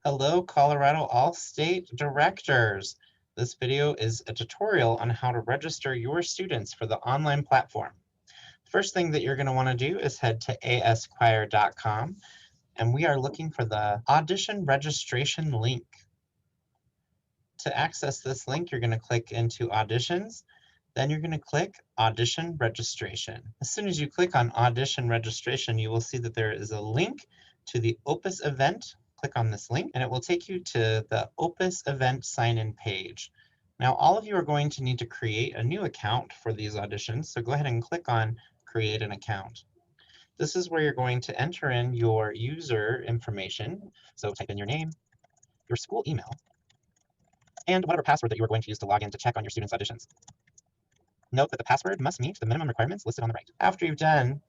Hello, Colorado All-State Directors. This video is a tutorial on how to register your students for the online platform. First thing that you're going to want to do is head to aschoir.com, and we are looking for the audition registration link. To access this link, you're going to click into Auditions, then you're going to click Audition Registration. As soon as you click on Audition Registration, you will see that there is a link to the Opus event. Click on this link and it will take you to the Opus event sign-in page. Now all of you are going to need to create a new account for these auditions, so go ahead and click on Create an Account. This is where you're going to enter in your user information. So type in your name, your school email, and whatever password that you are going to use to log in to check on your students' auditions. Note that the password must meet the minimum requirements listed on the right. After you've done,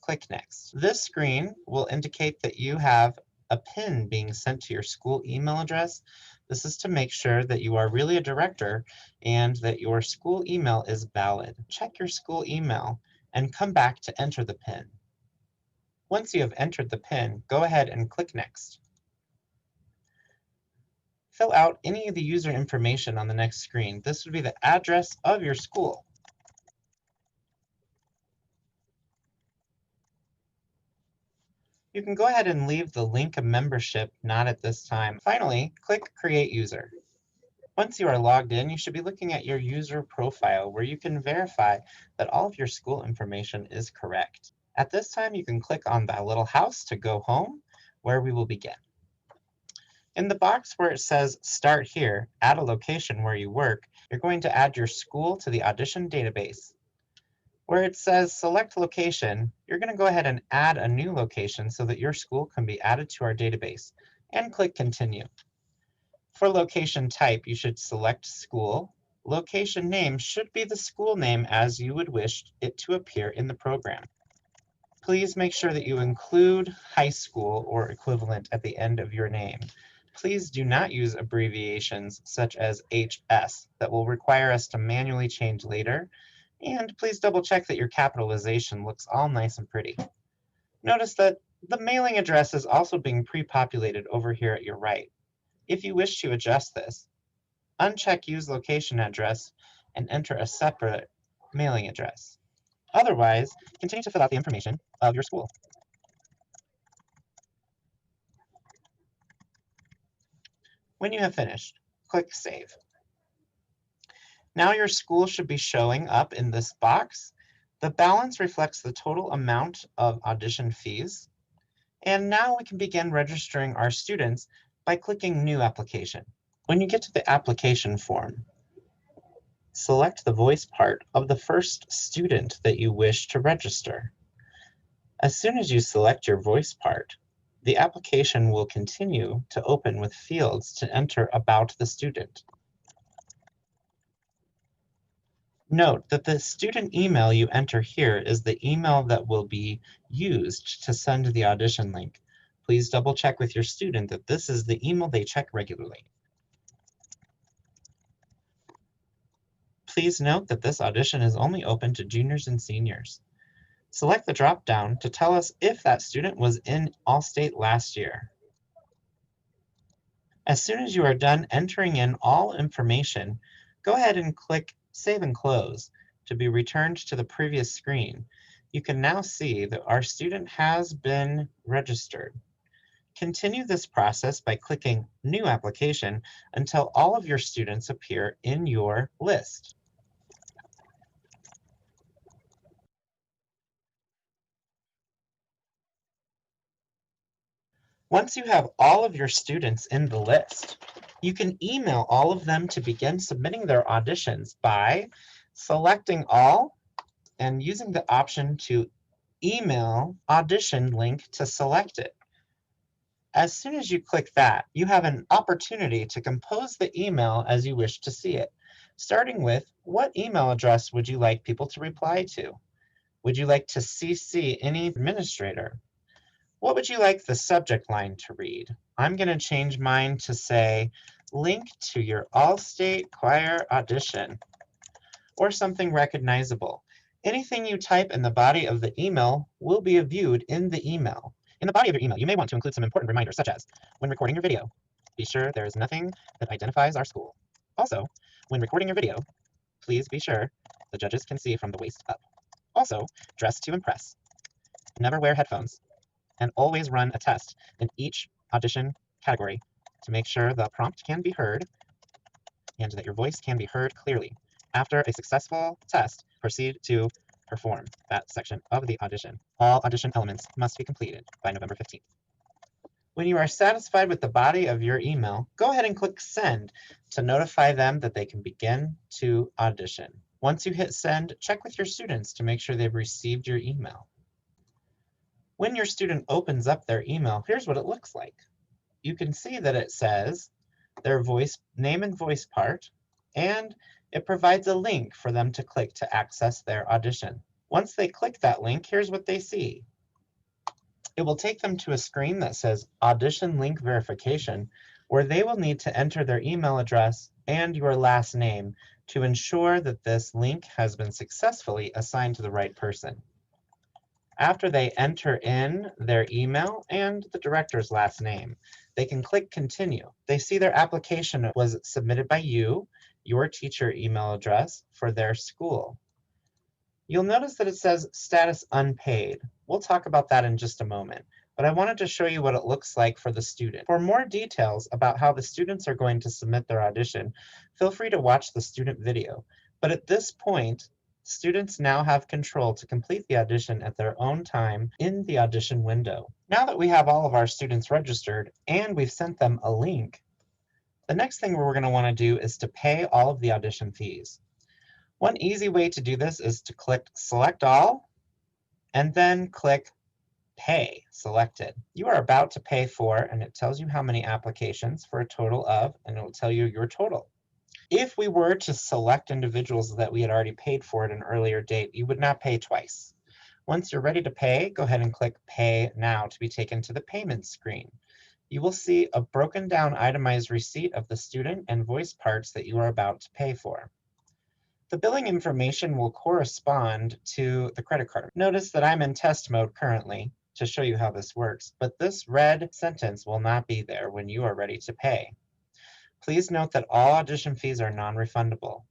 click Next. This screen will indicate that you have a PIN being sent to your school email address. This is to make sure that you are really a director and that your school email is valid. Check your school email and come back to enter the PIN. Once you have entered the PIN, go ahead and click Next. Fill out any of the user information on the next screen. This would be the address of your school. You can go ahead and leave the link of membership not at this time. Finally, click Create User. Once you are logged in, you should be looking at your user profile where you can verify that all of your school information is correct. At this time, you can click on that little house to go home, where we will begin. In the box where it says Start Here, add a location where you work, you're going to add your school to the Audition database. Where it says Select Location, you're going to go ahead and add a new location so that your school can be added to our database, and click Continue. For location type, you should select School. Location name should be the school name as you would wish it to appear in the program. Please make sure that you include high school or equivalent at the end of your name. Please do not use abbreviations such as HS that will require us to manually change later. And please double check that your capitalization looks all nice and pretty. Notice that the mailing address is also being pre-populated over here at your right. If you wish to adjust this, uncheck Use Location Address and enter a separate mailing address. Otherwise, continue to fill out the information of your school. When you have finished, click Save. Now your school should be showing up in this box. The balance reflects the total amount of audition fees. And now we can begin registering our students by clicking New Application. When you get to the application form, select the voice part of the first student that you wish to register. As soon as you select your voice part, the application will continue to open with fields to enter about the student. Note that the student email you enter here is the email that will be used to send the audition link. Please double check with your student that this is the email they check regularly. Please note that this audition is only open to juniors and seniors. Select the drop-down to tell us if that student was in All-State last year. As soon as you are done entering in all information, go ahead and click Save and Close to be returned to the previous screen. You can now see that our student has been registered. Continue this process by clicking New Application until all of your students appear in your list. Once you have all of your students in the list, you can email all of them to begin submitting their auditions by selecting all and using the option to email audition link to select it. As soon as you click that, you have an opportunity to compose the email as you wish to see it, starting with what email address would you like people to reply to? Would you like to CC any administrator? What would you like the subject line to read? I'm going to change mine to say, link to your All-State Choir audition, or something recognizable. Anything you type in the body of the email will be viewed in the email. In the body of your email, you may want to include some important reminders, such as, when recording your video, be sure there is nothing that identifies our school. Also, when recording your video, please be sure the judges can see from the waist up. Also, dress to impress. Never wear headphones. And always run a test in each audition category to make sure the prompt can be heard and that your voice can be heard clearly. After a successful test, proceed to perform that section of the audition. All audition elements must be completed by November 15th. When you are satisfied with the body of your email, go ahead and click send to notify them that they can begin to audition. Once you hit send, check with your students to make sure they've received your email. When your student opens up their email, here's what it looks like. You can see that it says their voice name and voice part, and it provides a link for them to click to access their audition. Once they click that link, here's what they see. It will take them to a screen that says Audition Link Verification, where they will need to enter their email address and your last name to ensure that this link has been successfully assigned to the right person. After they enter in their email and the director's last name, they can click Continue. They see their application was submitted by you, your teacher email address for their school. You'll notice that it says Status Unpaid. We'll talk about that in just a moment, but I wanted to show you what it looks like for the student. For more details about how the students are going to submit their audition, feel free to watch the student video. But at this point, students now have control to complete the audition at their own time in the audition window. Now that we have all of our students registered and we've sent them a link, the next thing we're going to want to do is to pay all of the audition fees. One easy way to do this is to click Select All and then click Pay selected. You are about to pay for, and it tells you how many applications for a total of, and it will tell you your total. If we were to select individuals that we had already paid for at an earlier date, you would not pay twice. Once you're ready to pay, go ahead and click Pay Now to be taken to the payment screen. You will see a broken down itemized receipt of the student and voice parts that you are about to pay for. The billing information will correspond to the credit card. Notice that I'm in test mode currently to show you how this works, but this red sentence will not be there when you are ready to pay. Please note that all audition fees are non-refundable.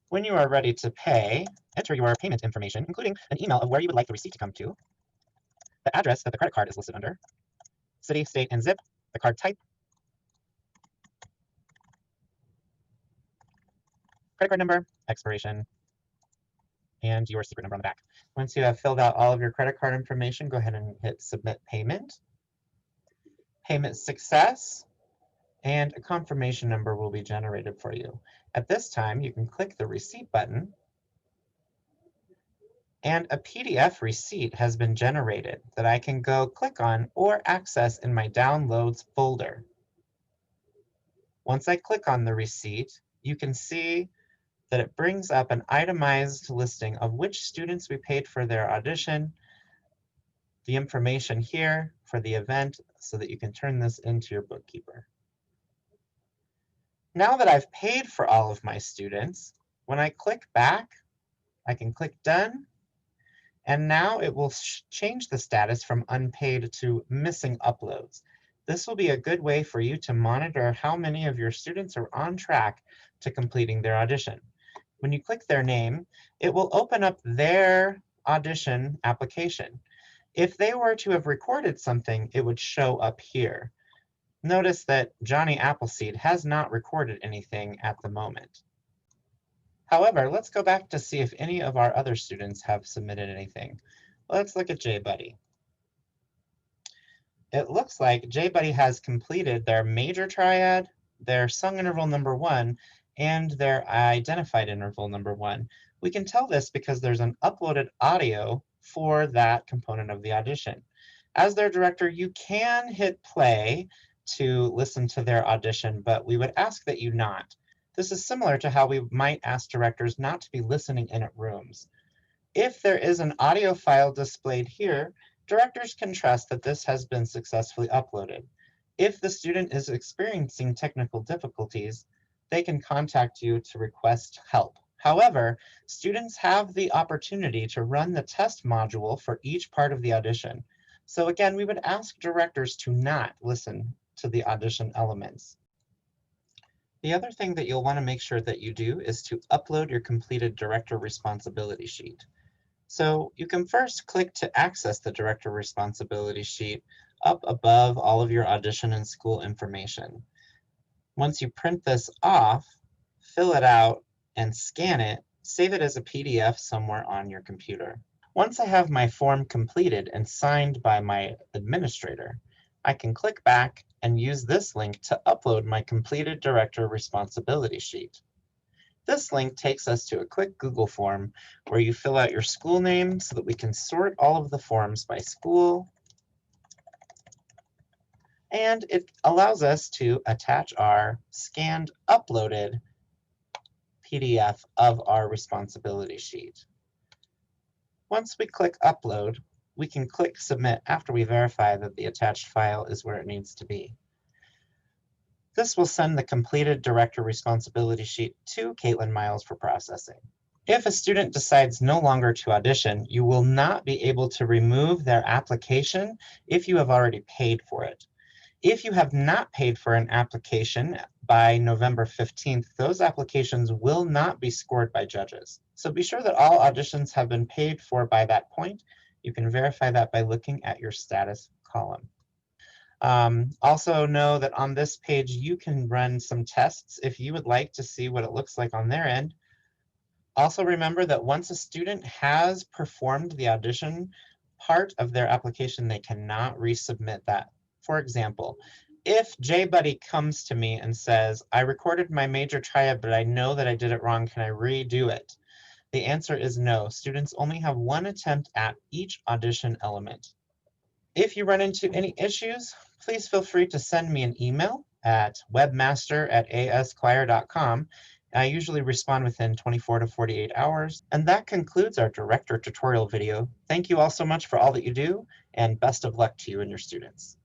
When you are ready to pay, enter your payment information, including an email of where you would like the receipt to come to, the address that the credit card is listed under, city, state, and zip, the card type, credit card number, expiration, and your secret number on the back. Once you have filled out all of your credit card information, go ahead and hit Submit Payment. Payment success, and a confirmation number will be generated for you. At this time, you can click the Receipt button, and a PDF receipt has been generated that I can go click on or access in my Downloads folder. Once I click on the receipt, you can see that it brings up an itemized listing of which students we paid for their audition, the information here for the event so that you can turn this into your bookkeeper. Now that I've paid for all of my students, when I click back, I can click Done, and now it will change the status from unpaid to missing uploads. This will be a good way for you to monitor how many of your students are on track to completing their audition. When you click their name, it will open up their audition application. If they were to have recorded something, it would show up here. Notice that Johnny Appleseed has not recorded anything at the moment. However, let's go back to see if any of our other students have submitted anything. Let's look at JBuddy. It looks like JBuddy has completed their major triad, their sung interval number 1, and their identified interval number 1. We can tell this because there's an uploaded audio for that component of the audition. As their director, you can hit play to listen to their audition, but we would ask that you not. This is similar to how we might ask directors not to be listening in at rooms. If there is an audio file displayed here, directors can trust that this has been successfully uploaded. If the student is experiencing technical difficulties, they can contact you to request help. However, students have the opportunity to run the test module for each part of the audition. So again, we would ask directors to not listen to the audition elements. The other thing that you'll want to make sure that you do is to upload your completed director responsibility sheet. So you can first click to access the director responsibility sheet up above all of your audition and school information. Once you print this off, fill it out and scan it, save it as a PDF somewhere on your computer. Once I have my form completed and signed by my administrator, I can click back and use this link to upload my completed director responsibility sheet. This link takes us to a quick Google form where you fill out your school name so that we can sort all of the forms by school. And it allows us to attach our scanned, uploaded PDF of our responsibility sheet. Once we click Upload, we can click Submit after we verify that the attached file is where it needs to be. This will send the completed director responsibility sheet to Caitlin Miles for processing. If a student decides no longer to audition, you will not be able to remove their application if you have already paid for it. If you have not paid for an application by November 15th, those applications will not be scored by judges. So be sure that all auditions have been paid for by that point. You can verify that by looking at your status column. Also know that on this page, you can run some tests if you would like to see what it looks like on their end. Also remember that once a student has performed the audition part of their application, they cannot resubmit that. For example, if JBuddy comes to me and says, I recorded my major triad, but I know that I did it wrong, can I redo it? The answer is no. Students only have one attempt at each audition element. If you run into any issues, please feel free to send me an email at webmaster@aschoir.com. I usually respond within 24 to 48 hours. And that concludes our director tutorial video. Thank you all so much for all that you do, and best of luck to you and your students.